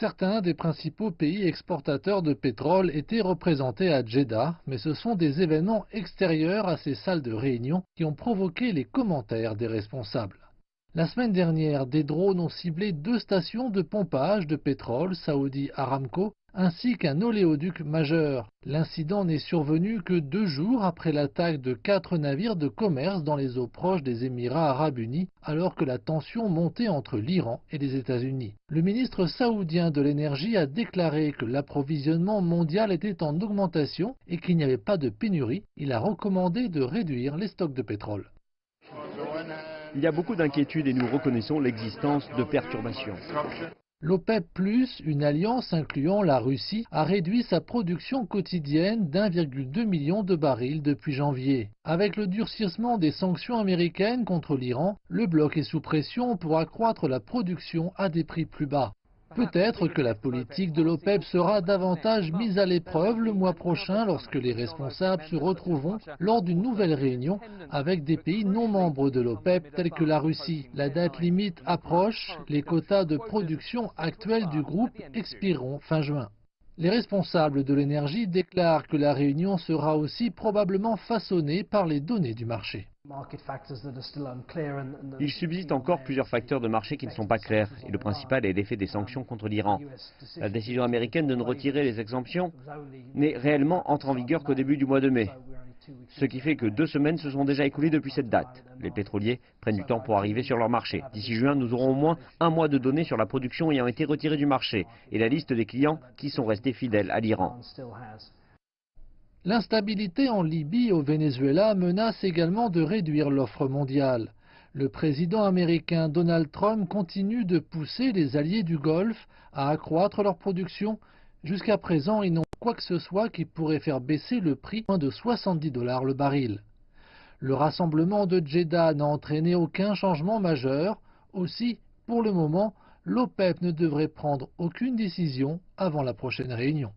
Certains des principaux pays exportateurs de pétrole étaient représentés à Djeddah, mais ce sont des événements extérieurs à ces salles de réunion qui ont provoqué les commentaires des responsables. La semaine dernière, des drones ont ciblé deux stations de pompage de pétrole Saudi Aramco ainsi qu'un oléoduc majeur. L'incident n'est survenu que 2 jours après l'attaque de 4 navires de commerce dans les eaux proches des Émirats arabes unis, alors que la tension montait entre l'Iran et les États-Unis. Le ministre saoudien de l'énergie a déclaré que l'approvisionnement mondial était en augmentation et qu'il n'y avait pas de pénurie. Il a recommandé de réduire les stocks de pétrole. Il y a beaucoup d'inquiétudes et nous reconnaissons l'existence de perturbations. L'OPEP+, une alliance incluant la Russie, a réduit sa production quotidienne d'1,2 million de barils depuis janvier. Avec le durcissement des sanctions américaines contre l'Iran, le bloc est sous pression pour accroître la production à des prix plus bas. Peut-être que la politique de l'OPEP sera davantage mise à l'épreuve le mois prochain lorsque les responsables se retrouveront lors d'une nouvelle réunion avec des pays non membres de l'OPEP tels que la Russie. La date limite approche, les quotas de production actuels du groupe expireront fin juin. Les responsables de l'énergie déclarent que la réunion sera aussi probablement façonnée par les données du marché. Il subsiste encore plusieurs facteurs de marché qui ne sont pas clairs, et le principal est l'effet des sanctions contre l'Iran. La décision américaine de ne retirer les exemptions n'est réellement entre en vigueur qu'au début du mois de mai, ce qui fait que 2 semaines se sont déjà écoulées depuis cette date. Les pétroliers prennent du temps pour arriver sur leur marché. D'ici juin, nous aurons au moins 1 mois de données sur la production ayant été retirée du marché et la liste des clients qui sont restés fidèles à l'Iran. L'instabilité en Libye et au Venezuela menace également de réduire l'offre mondiale. Le président américain Donald Trump continue de pousser les alliés du Golfe à accroître leur production. Jusqu'à présent, ils n'ont quoi que ce soit qui pourrait faire baisser le prix à moins de $70 le baril. Le rassemblement de Djeddah n'a entraîné aucun changement majeur. Aussi, pour le moment, l'OPEP ne devrait prendre aucune décision avant la prochaine réunion.